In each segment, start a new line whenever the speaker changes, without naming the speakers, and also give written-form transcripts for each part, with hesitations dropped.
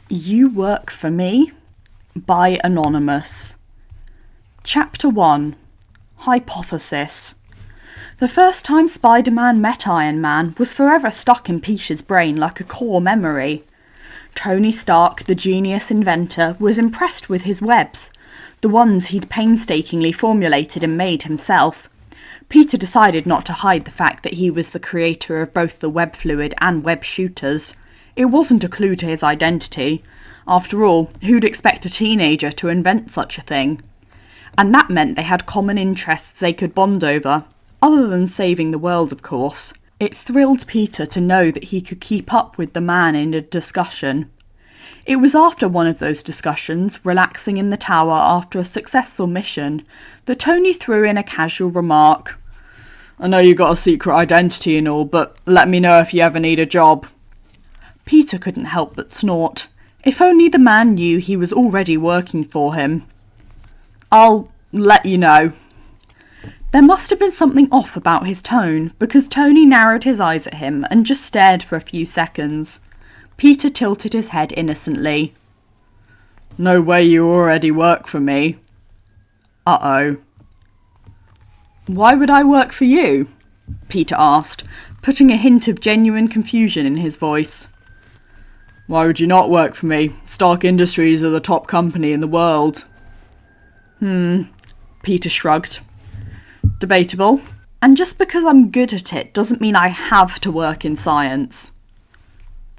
You Work for Me by Anonymous. Chapter 1. Hypothesis. The first time Spider-Man met Iron Man was forever stuck in Peter's brain like a core memory. Tony Stark, the genius inventor, was impressed with his webs, the ones he'd painstakingly formulated and made himself. Peter decided not to hide the fact that he was the creator of both the web fluid and web shooters. It wasn't a clue to his identity. After all, who'd expect a teenager to invent such a thing? And that meant they had common interests they could bond over, other than saving the world, of course. It thrilled Peter to know that he could keep up with the man in a discussion. It was after one of those discussions, relaxing in the tower after a successful mission, that Tony threw in a casual remark. "I know you got a secret identity and all, but let me know if you ever need a job." Peter couldn't help but snort. If only the man knew he was already working for him. "I'll let you know." There must have been something off about his tone, because Tony narrowed his eyes at him and just stared for a few seconds. Peter tilted his head innocently. "No way you already work for me." Uh-oh. "Why would I work for you?" Peter asked, putting a hint of genuine confusion in his voice. "Why would you not work for me? Stark Industries are the top company in the world." Peter shrugged. "Debatable. And just because I'm good at it doesn't mean I have to work in science."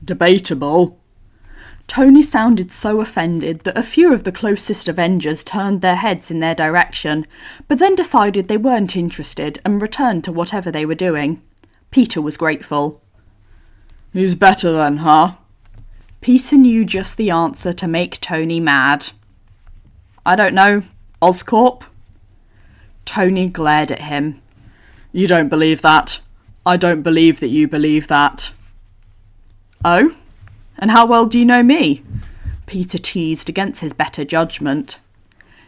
"Debatable?" Tony sounded so offended that a few of the closest Avengers turned their heads in their direction, but then decided they weren't interested and returned to whatever they were doing. Peter was grateful. "Who's better then, huh?" Peter knew just the answer to make Tony mad. "I don't know. Oscorp?" Tony glared at him. "You don't believe that. I don't believe that you believe that." "Oh? And how well do you know me?" Peter teased against his better judgment.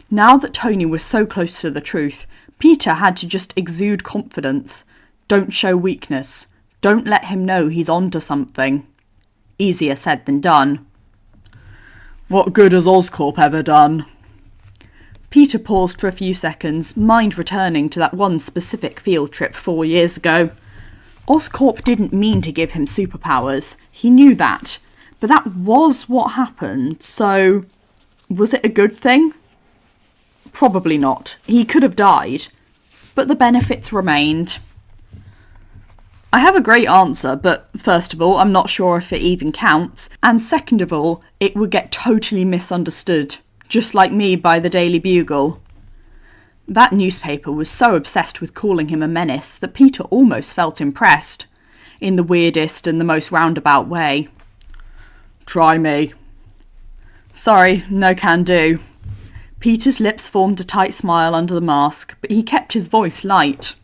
Now that Tony was so close to the truth, Peter had to just exude confidence. Don't show weakness. Don't let him know he's onto something. Easier said than done. "What good has Oscorp ever done?" Peter paused for a few seconds, mind returning to that one specific field trip 4 years ago. Oscorp didn't mean to give him superpowers. He knew that. But that was what happened, so was it a good thing? Probably not. He could have died. But the benefits remained. "I have a great answer, but first of all, I'm not sure if it even counts, and second of all, it would get totally misunderstood, just like me by the Daily Bugle." That newspaper was so obsessed with calling him a menace that Peter almost felt impressed, in the weirdest and the most roundabout way. "Try me." "Sorry, no can do." Peter's lips formed a tight smile under the mask, but he kept his voice light.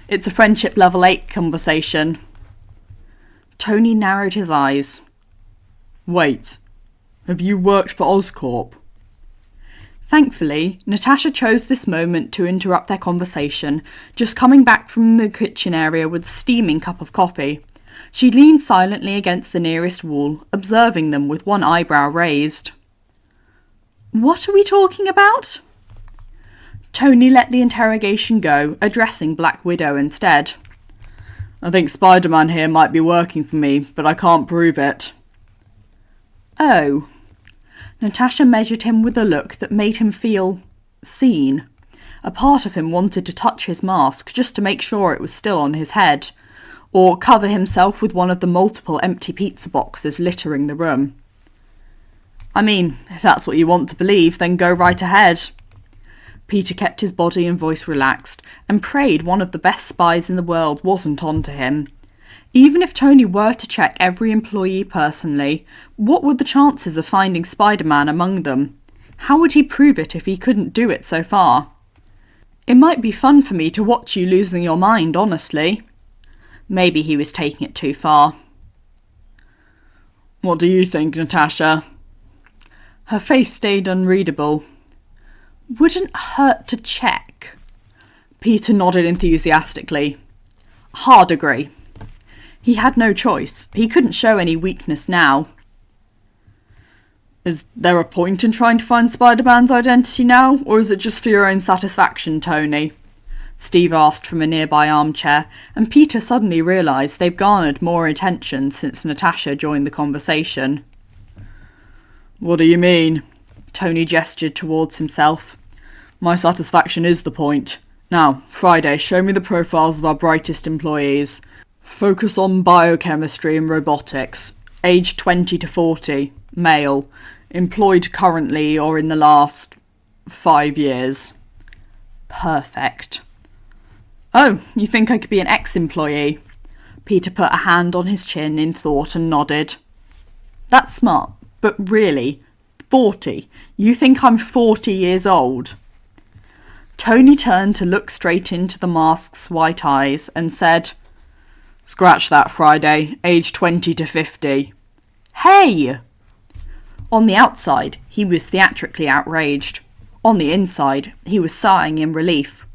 "It's a friendship level 8 conversation." Tony narrowed his eyes. "Wait, have you worked for Oscorp?" Thankfully, Natasha chose this moment to interrupt their conversation, just coming back from the kitchen area with a steaming cup of coffee. She leaned silently against the nearest wall, observing them with one eyebrow raised. "What are we talking about?" Tony let the interrogation go, addressing Black Widow instead. "I think Spider-Man here might be working for me, but I can't prove it." "Oh." Natasha measured him with a look that made him feel seen. A part of him wanted to touch his mask just to make sure it was still on his head, or cover himself with one of the multiple empty pizza boxes littering the room. "I mean, if that's what you want to believe, then go right ahead." Peter kept his body and voice relaxed, and prayed one of the best spies in the world wasn't onto him. Even if Tony were to check every employee personally, what were the chances of finding Spider-Man among them? How would he prove it if he couldn't do it so far? "It might be fun for me to watch you losing your mind, honestly." Maybe he was taking it too far. "What do you think, Natasha?" Her face stayed unreadable. "Wouldn't hurt to check." Peter nodded enthusiastically. Hard agree. He had no choice. He couldn't show any weakness now. Is there a point in trying to find Spider-Man's identity now, or is it just for your own satisfaction, Tony? Steve asked from a nearby armchair, and Peter suddenly realised they've garnered more attention since Natasha joined the conversation. What do you mean? Tony gestured towards himself. My satisfaction is the point. Now, Friday, show me the profiles of our brightest employees. Focus on biochemistry and robotics. Age 20 to 40. Male. Employed currently or in the last 5 years. Perfect. Oh, you think I could be an ex-employee? Peter put a hand on his chin in thought and nodded. That's smart, but really, 40. You think I'm 40 years old? Tony turned to look straight into the mask's white eyes and said, Scratch that, Friday. Age 20 to 50. Hey! On the outside, he was theatrically outraged. On the inside, he was sighing in relief.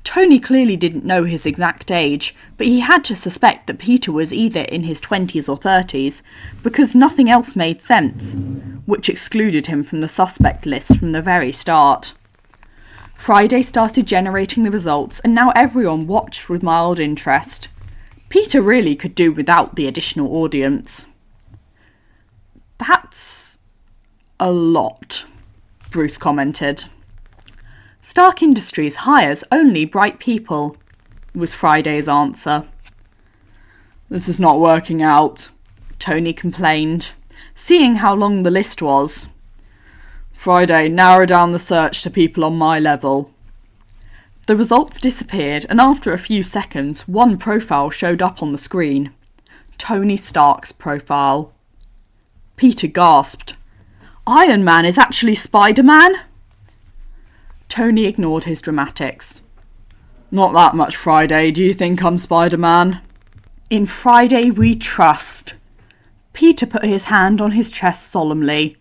Tony clearly didn't know his exact age, but he had to suspect that Peter was either in his 20s or 30s, because nothing else made sense, which excluded him from the suspect list from the very start. Friday started generating the results, and now everyone watched with mild interest. Peter really could do without the additional audience. That's a lot, Bruce commented. Stark Industries hires only bright people, was Friday's answer. This is not working out, Tony complained, seeing how long the list was. Friday, narrow down the search to people on my level. The results disappeared, and after a few seconds, one profile showed up on the screen. Tony Stark's profile. Peter gasped. Iron Man is actually Spider-Man? Tony ignored his dramatics. Not that much, Friday. Do you think I'm Spider-Man? In Friday we trust. Peter put his hand on his chest solemnly.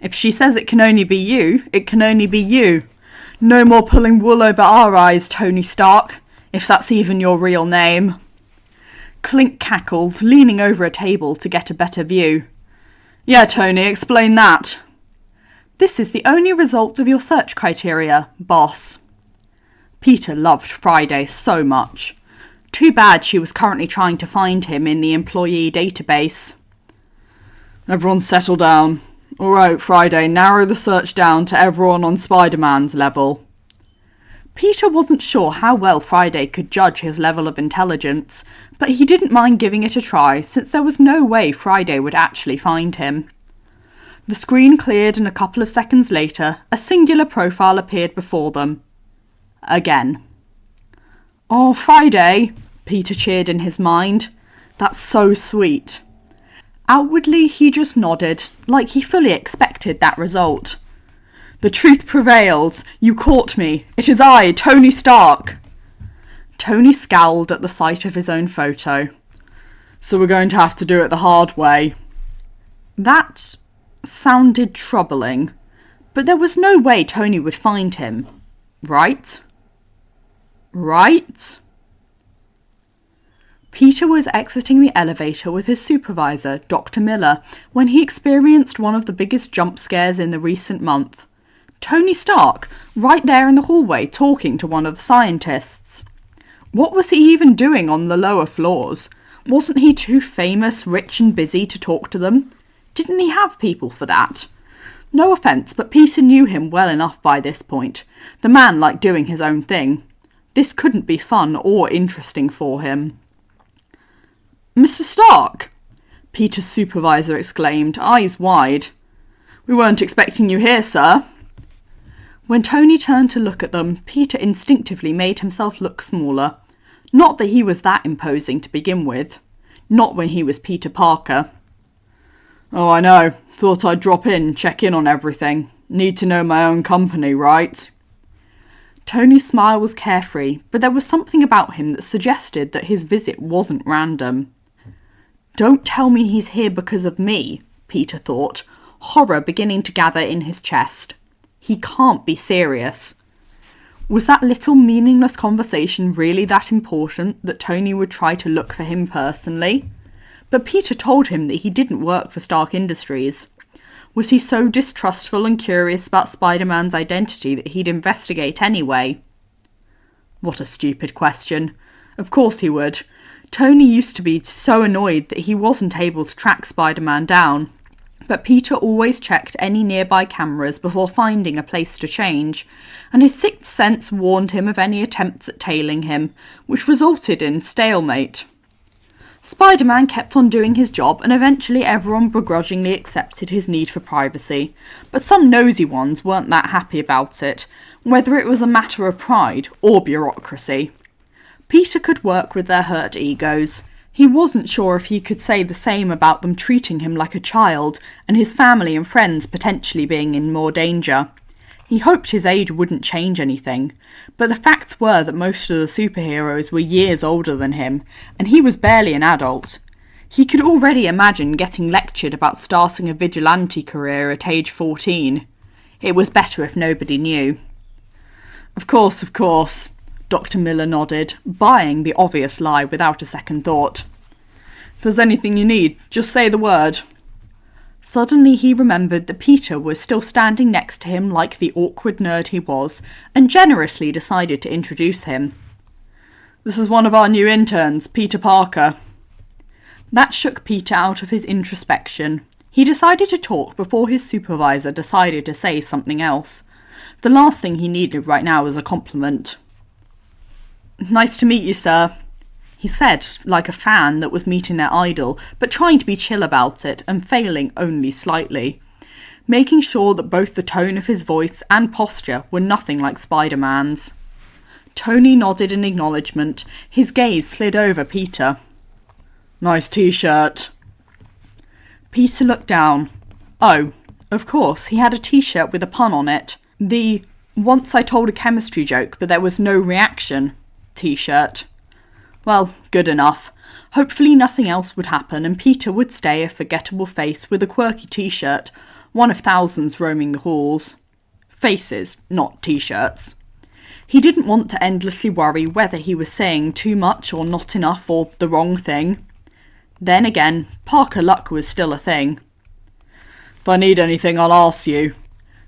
If she says it can only be you, it can only be you. No more pulling wool over our eyes, Tony Stark, if that's even your real name. Clink cackled, leaning over a table to get a better view. Yeah, Tony, explain that. This is the only result of your search criteria, boss. Peter loved Friday so much. Too bad she was currently trying to find him in the employee database. Everyone settle down. All right, Friday, narrow the search down to everyone on Spider-Man's level. Peter wasn't sure how well Friday could judge his level of intelligence, but he didn't mind giving it a try since there was no way Friday would actually find him. The screen cleared and a couple of seconds later, a singular profile appeared before them. Again. Oh, Friday, Peter cheered in his mind. That's so sweet. Outwardly, he just nodded, like he fully expected that result. The truth prevails. You caught me. It is I, Tony Stark. Tony scowled at the sight of his own photo. So we're going to have to do it the hard way. That sounded troubling, but there was no way Tony would find him. Right? Right? Peter was exiting the elevator with his supervisor, Dr. Miller, when he experienced one of the biggest jump scares in the recent month. Tony Stark, right there in the hallway talking to one of the scientists. What was he even doing on the lower floors? Wasn't he too famous, rich and busy to talk to them? Didn't he have people for that? No offence, but Peter knew him well enough by this point. The man liked doing his own thing. This couldn't be fun or interesting for him. Mr. Stark! Peter's supervisor exclaimed, eyes wide. We weren't expecting you here, sir. When Tony turned to look at them, Peter instinctively made himself look smaller. Not that he was that imposing to begin with. Not when he was Peter Parker. Oh, I know. Thought I'd drop in, check in on everything. Need to know my own company, right? Tony's smile was carefree, but there was something about him that suggested that his visit wasn't random. Don't tell me he's here because of me, Peter thought, horror beginning to gather in his chest. He can't be serious. Was that little meaningless conversation really that important that Tony would try to look for him personally? But Peter told him that he didn't work for Stark Industries. Was he so distrustful and curious about Spider-Man's identity that he'd investigate anyway? What a stupid question. Of course he would. Tony used to be so annoyed that he wasn't able to track Spider-Man down, but Peter always checked any nearby cameras before finding a place to change, and his sixth sense warned him of any attempts at tailing him, which resulted in stalemate. Spider-Man kept on doing his job, and eventually everyone begrudgingly accepted his need for privacy, but some nosy ones weren't that happy about it, whether it was a matter of pride or bureaucracy. Peter could work with their hurt egos. He wasn't sure if he could say the same about them treating him like a child, and his family and friends potentially being in more danger. He hoped his age wouldn't change anything, but the facts were that most of the superheroes were years older than him, and he was barely an adult. He could already imagine getting lectured about starting a vigilante career at age 14. It was better if nobody knew. Of course, Dr. Miller nodded, buying the obvious lie without a second thought. If there's anything you need, just say the word. Suddenly he remembered that Peter was still standing next to him like the awkward nerd he was, and generously decided to introduce him. This is one of our new interns, Peter Parker. That shook Peter out of his introspection. He decided to talk before his supervisor decided to say something else. The last thing he needed right now was a compliment. Nice to meet you, sir, he said, like a fan that was meeting their idol, but trying to be chill about it and failing only slightly, making sure that both the tone of his voice and posture were nothing like Spider-Man's. Tony nodded in acknowledgement. His gaze slid over Peter. Nice t-shirt. Peter looked down. Oh, of course, he had a t-shirt with a pun on it. The "once I told a chemistry joke but there was no reaction" t-shirt. Well, good enough. Hopefully nothing else would happen and Peter would stay a forgettable face with a quirky t-shirt, one of thousands roaming the halls. Faces, not t-shirts. He didn't want to endlessly worry whether he was saying too much or not enough or the wrong thing. Then again, Parker luck was still a thing. If I need anything, I'll ask you,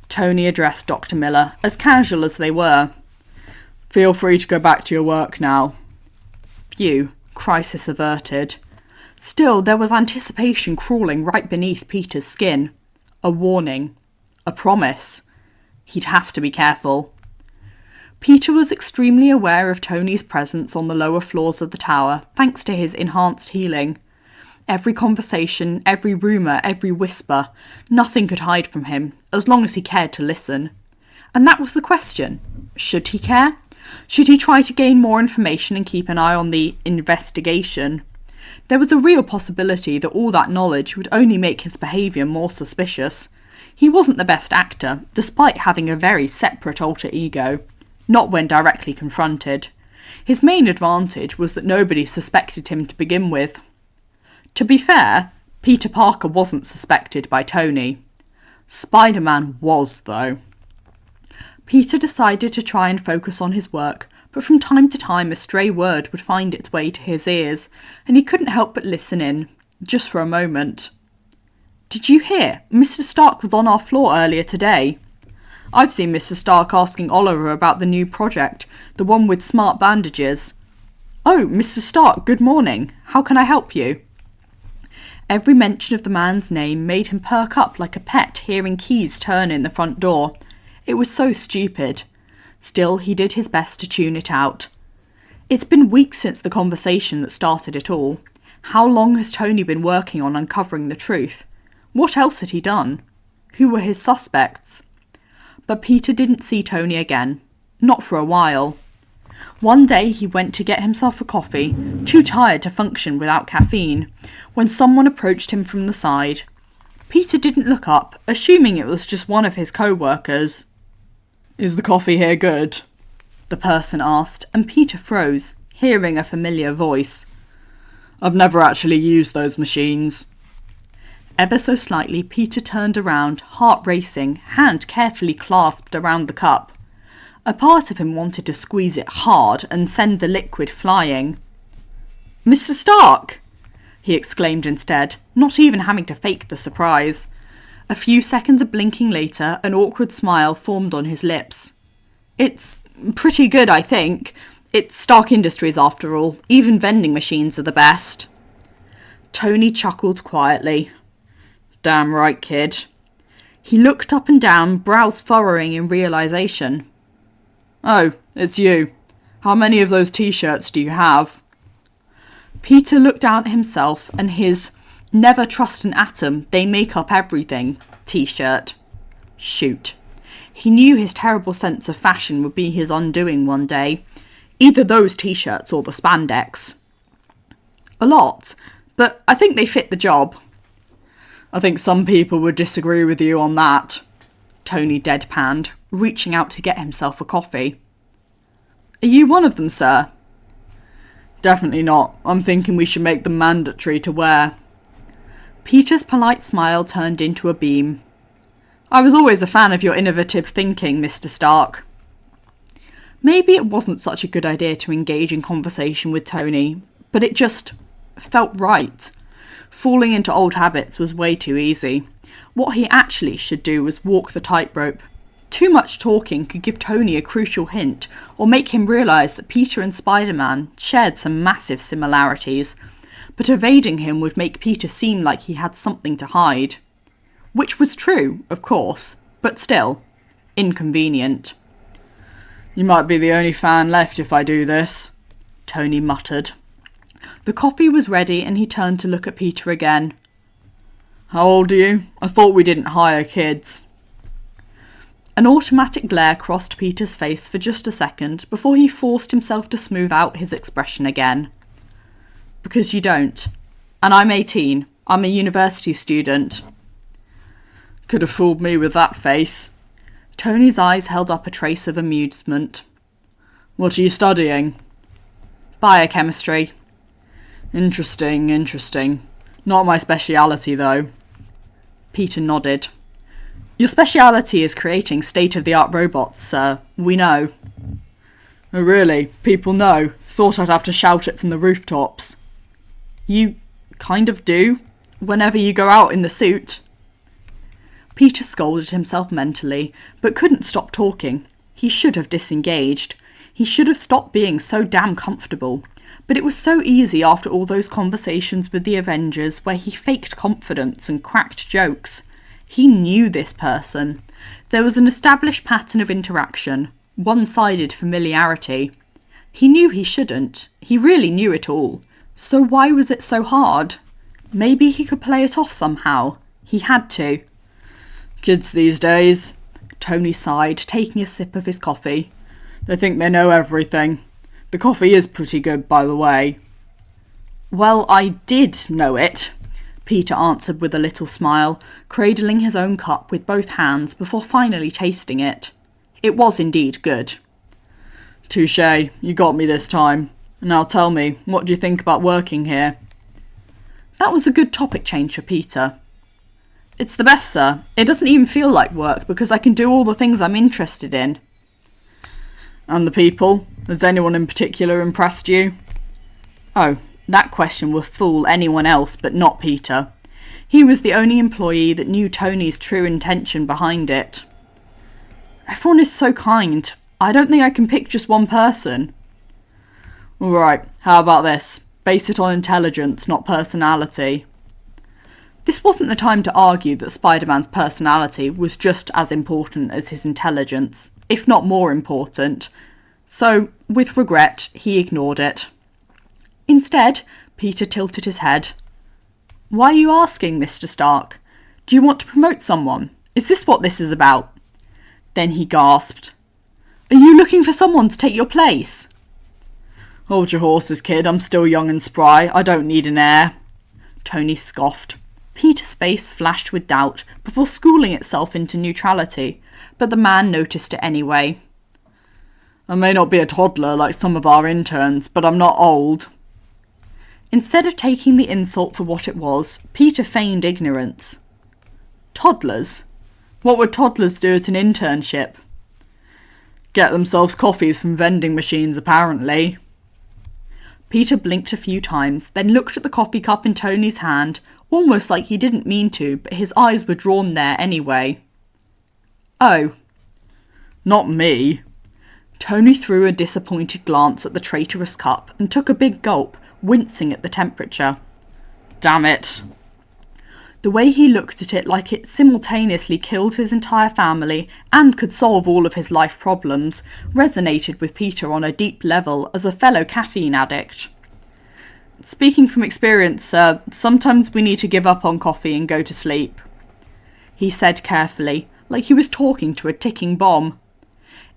Tony addressed Dr. Miller, as casual as they were. Feel free to go back to your work now. Phew, crisis averted. Still, there was anticipation crawling right beneath Peter's skin. A warning. A promise. He'd have to be careful. Peter was extremely aware of Tony's presence on the lower floors of the tower, thanks to his enhanced healing. Every conversation, every rumour, every whisper, nothing could hide from him, as long as he cared to listen. And that was the question. Should he care? Should he try to gain more information and keep an eye on the investigation? There was a real possibility that all that knowledge would only make his behaviour more suspicious. He wasn't the best actor, despite having a very separate alter ego, not when directly confronted. His main advantage was that nobody suspected him to begin with. To be fair, Peter Parker wasn't suspected by Tony. Spider-Man was, though. Peter decided to try and focus on his work, but from time to time a stray word would find its way to his ears, and he couldn't help but listen in, just for a moment. Did you hear? Mr. Stark was on our floor earlier today. I've seen Mr. Stark asking Oliver about the new project, the one with smart bandages. Oh, Mr. Stark, good morning. How can I help you? Every mention of the man's name made him perk up like a pet hearing keys turn in the front door. It was so stupid. Still, he did his best to tune it out. It's been weeks since the conversation that started it all. How long has Tony been working on uncovering the truth? What else had he done? Who were his suspects? But Peter didn't see Tony again. Not for a while. One day he went to get himself a coffee, too tired to function without caffeine, when someone approached him from the side. Peter didn't look up, assuming it was just one of his co-workers. Is the coffee here good? The person asked, and Peter froze, hearing a familiar voice. I've never actually used those machines. Ever so slightly, Peter turned around, heart racing, hand carefully clasped around the cup. A part of him wanted to squeeze it hard and send the liquid flying. Mr. Stark! He exclaimed instead, not even having to fake the surprise. A few seconds of blinking later, an awkward smile formed on his lips. It's pretty good, I think. It's Stark Industries after all. Even vending machines are the best. Tony chuckled quietly. Damn right, kid. He looked up and down, brows furrowing in realisation. Oh, it's you. How many of those t-shirts do you have? Peter looked down at himself and his "Never trust an atom, they make up everything" t-shirt. Shoot. He knew his terrible sense of fashion would be his undoing one day. Either those t-shirts or the spandex. A lot, but I think they fit the job. I think some people would disagree with you on that, Tony deadpanned, reaching out to get himself a coffee. Are you one of them, sir? Definitely not. I'm thinking we should make them mandatory to wear. Peter's polite smile turned into a beam. I was always a fan of your innovative thinking, Mr. Stark. Maybe it wasn't such a good idea to engage in conversation with Tony, but it just felt right. Falling into old habits was way too easy. What he actually should do was walk the tightrope. Too much talking could give Tony a crucial hint, or make him realise that Peter and Spider-Man shared some massive similarities, but evading him would make Peter seem like he had something to hide. Which was true, of course, but still, inconvenient. You might be the only fan left if I do this, Tony muttered. The coffee was ready and he turned to look at Peter again. How old are you? I thought we didn't hire kids. An automatic glare crossed Peter's face for just a second before he forced himself to smooth out his expression again. Because you don't. And I'm 18. I'm a university student. Could have fooled me with that face. Tony's eyes held up a trace of amusement. What are you studying? Biochemistry. Interesting. Not my speciality, though. Peter nodded. Your speciality is creating state-of-the-art robots, sir. We know. Oh, really? People know? Thought I'd have to shout it from the rooftops. You kind of do, whenever you go out in the suit. Peter scolded himself mentally, but couldn't stop talking. He should have disengaged. He should have stopped being so damn comfortable. But it was so easy after all those conversations with the Avengers where he faked confidence and cracked jokes. He knew this person. There was an established pattern of interaction, one-sided familiarity. He knew he shouldn't. He really knew it all. So why was it so hard? Maybe he could play it off somehow. He had to. Kids these days, Tony sighed, taking a sip of his coffee. They think they know everything. The coffee is pretty good, by the way. Well, I did know it, Peter answered with a little smile, cradling his own cup with both hands before finally tasting it. It was indeed good. Touché, you got me this time. Now tell me, what do you think about working here? That was a good topic change for Peter. It's the best, sir. It doesn't even feel like work because I can do all the things I'm interested in. And the people? Has anyone in particular impressed you? Oh, that question would fool anyone else but not Peter. He was the only employee that knew Tony's true intention behind it. Everyone is so kind. I don't think I can pick just one person. All right, how about this? Base it on intelligence, not personality. This wasn't the time to argue that Spider-Man's personality was just as important as his intelligence, if not more important. So, with regret, he ignored it. Instead, Peter tilted his head. Why are you asking, Mr. Stark? Do you want to promote someone? Is this what this is about? Then he gasped. Are you looking for someone to take your place? Hold your horses, kid. I'm still young and spry. I don't need an heir. Tony scoffed. Peter's face flashed with doubt before schooling itself into neutrality, but the man noticed it anyway. I may not be a toddler like some of our interns, but I'm not old. Instead of taking the insult for what it was, Peter feigned ignorance. Toddlers? What would toddlers do at an internship? Get themselves coffees from vending machines, apparently. Peter blinked a few times, then looked at the coffee cup in Tony's hand, almost like he didn't mean to, but his eyes were drawn there anyway. "Oh." "Not me." Tony threw a disappointed glance at the traitorous cup and took a big gulp, wincing at the temperature. "Damn it." The way he looked at it like it simultaneously killed his entire family and could solve all of his life problems resonated with Peter on a deep level as a fellow caffeine addict. "Speaking from experience, sir, sometimes we need to give up on coffee and go to sleep," he said carefully, like he was talking to a ticking bomb.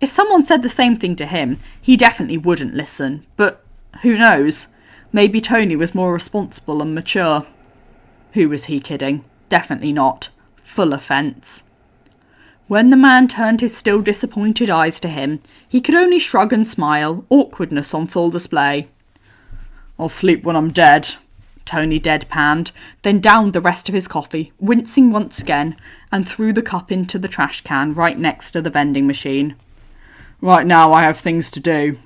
If someone said the same thing to him, he definitely wouldn't listen, but who knows? Maybe Tony was more responsible and mature. Who was he kidding? Definitely not. Full offence. When the man turned his still disappointed eyes to him, he could only shrug and smile, awkwardness on full display. "I'll sleep when I'm dead," Tony deadpanned, then downed the rest of his coffee, wincing once again, and threw the cup into the trash can right next to the vending machine. "Right now I have things to do."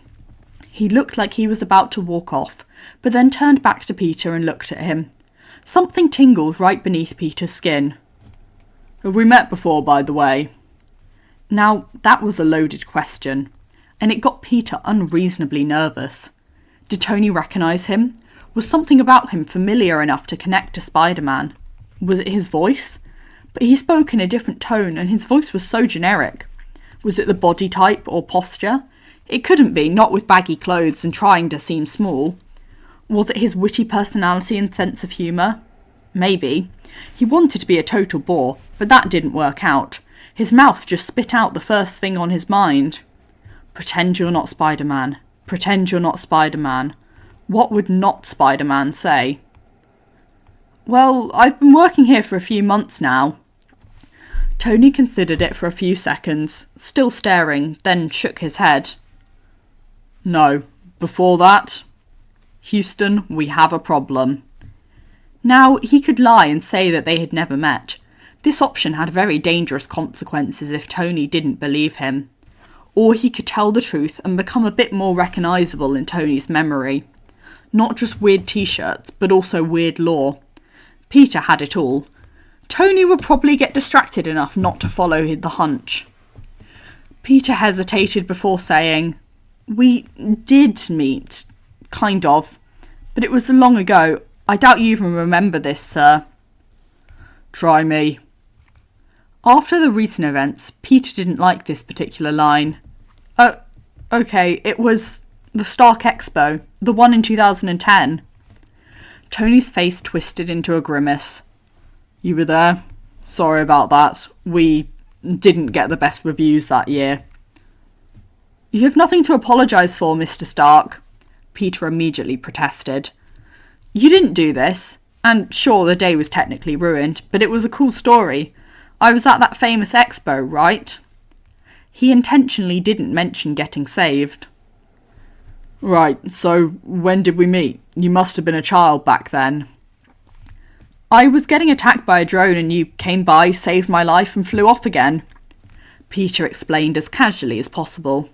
He looked like he was about to walk off, but then turned back to Peter and looked at him. Something tingled right beneath Peter's skin. "Have we met before, by the way?" Now, that was a loaded question, and it got Peter unreasonably nervous. Did Tony recognise him? Was something about him familiar enough to connect to Spider-Man? Was it his voice? But he spoke in a different tone, and his voice was so generic. Was it the body type or posture? It couldn't be, not with baggy clothes and trying to seem small. Was it his witty personality and sense of humour? Maybe. He wanted to be a total bore, but that didn't work out. His mouth just spit out the first thing on his mind. Pretend you're not Spider-Man. Pretend you're not Spider-Man. What would not Spider-Man say? "Well, I've been working here for a few months now." Tony considered it for a few seconds, still staring, then shook his head. "No. Before that? Houston, we have a problem." Now, he could lie and say that they had never met. This option had very dangerous consequences if Tony didn't believe him. Or he could tell the truth and become a bit more recognisable in Tony's memory. Not just weird t-shirts, but also weird lore. Peter had it all. Tony would probably get distracted enough not to follow the hunch. Peter hesitated before saying, "We did meet. Kind of. But it was long ago. I doubt you even remember this, sir." "Try me." After the recent events, Peter didn't like this particular line. "Oh, okay, it was the Stark Expo, the one in 2010. Tony's face twisted into a grimace. "You were there? Sorry about that. We didn't get the best reviews that year." "You have nothing to apologise for, Mr. Stark," Peter immediately protested. "You didn't do this, and sure, the day was technically ruined, but it was a cool story. I was at that famous expo, right?" He intentionally didn't mention getting saved. "Right, so when did we meet? You must have been a child back then." "I was getting attacked by a drone and you came by, saved my life and flew off again," Peter explained as casually as possible.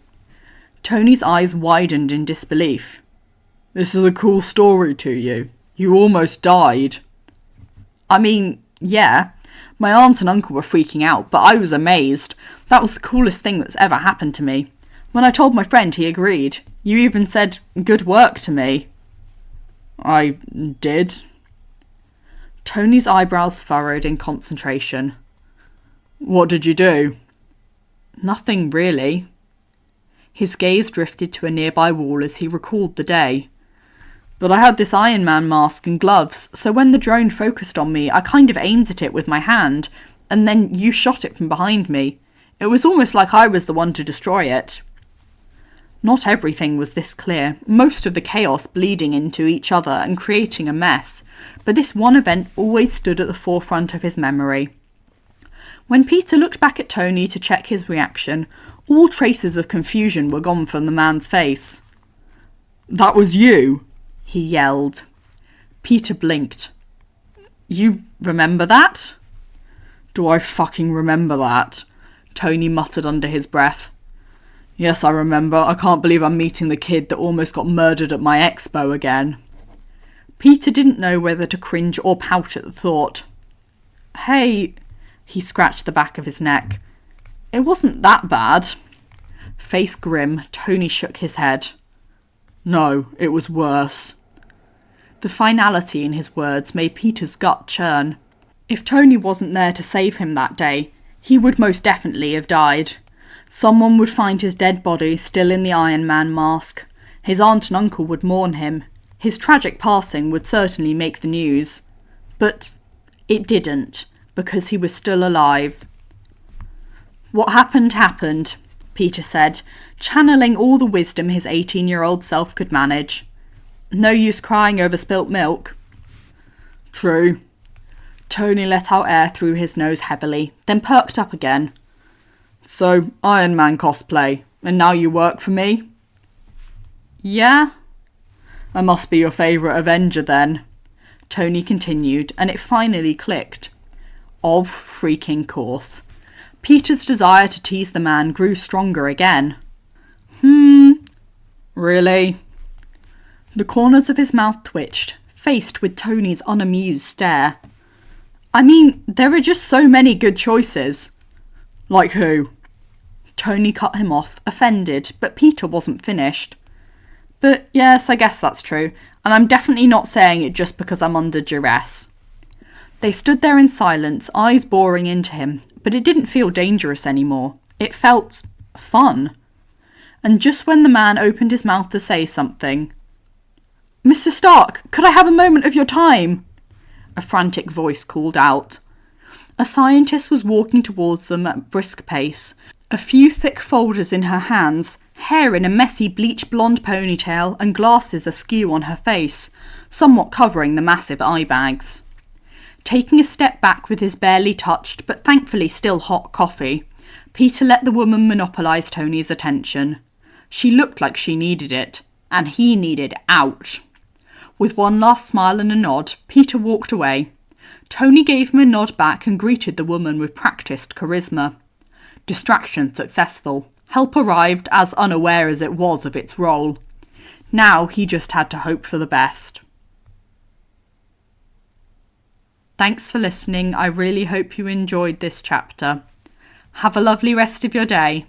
Tony's eyes widened in disbelief. "This is a cool story to you. You almost died." "I mean, yeah. My aunt and uncle were freaking out, but I was amazed. That was the coolest thing that's ever happened to me. When I told my friend, he agreed. You even said, 'Good work' to me." "I did?" Tony's eyebrows furrowed in concentration. "What did you do?" "Nothing, really." His gaze drifted to a nearby wall as he recalled the day. "But I had this Iron Man mask and gloves, so when the drone focused on me, I kind of aimed at it with my hand, and then you shot it from behind me. It was almost like I was the one to destroy it." Not everything was this clear, most of the chaos bleeding into each other and creating a mess, but this one event always stood at the forefront of his memory. When Peter looked back at Tony to check his reaction, all traces of confusion were gone from the man's face. "That was you?" he yelled. Peter blinked. "You remember that?" "Do I fucking remember that?" Tony muttered under his breath. "Yes, I remember. I can't believe I'm meeting the kid that almost got murdered at my expo again." Peter didn't know whether to cringe or pout at the thought. "Hey," he scratched the back of his neck. "It wasn't that bad." Face grim, Tony shook his head. "No, it was worse." The finality in his words made Peter's gut churn. If Tony wasn't there to save him that day, he would most definitely have died. Someone would find his dead body still in the Iron Man mask. His aunt and uncle would mourn him. His tragic passing would certainly make the news. But it didn't, because he was still alive. "What happened, happened," Peter said, channeling all the wisdom his 18-year-old self could manage. "No use crying over spilt milk." "True." Tony let out air through his nose heavily, then perked up again. "So, Iron Man cosplay, and now you work for me?" "Yeah." "I must be your favourite Avenger then," Tony continued, and it finally clicked. Of freaking course. Peter's desire to tease the man grew stronger again. Really?" The corners of his mouth twitched, faced with Tony's unamused stare. "I mean, there are just so many good choices." "Like who?" Tony cut him off, offended, but Peter wasn't finished. "But yes, I guess that's true, and I'm definitely not saying it just because I'm under duress." They stood there in silence, eyes boring into him, but it didn't feel dangerous anymore. It felt fun. And just when the man opened his mouth to say something, "Mr. Stark, could I have a moment of your time?" a frantic voice called out. A scientist was walking towards them at a brisk pace, a few thick folders in her hands, hair in a messy bleach blonde ponytail, and glasses askew on her face, somewhat covering the massive eye bags. Taking a step back with his barely touched but thankfully still hot coffee, Peter let the woman monopolise Tony's attention. She looked like she needed it, and he needed out. With one last smile and a nod, Peter walked away. Tony gave him a nod back and greeted the woman with practised charisma. Distraction successful. Help arrived, as unaware as it was of its role. Now he just had to hope for the best. Thanks for listening. I really hope you enjoyed this chapter. Have a lovely rest of your day.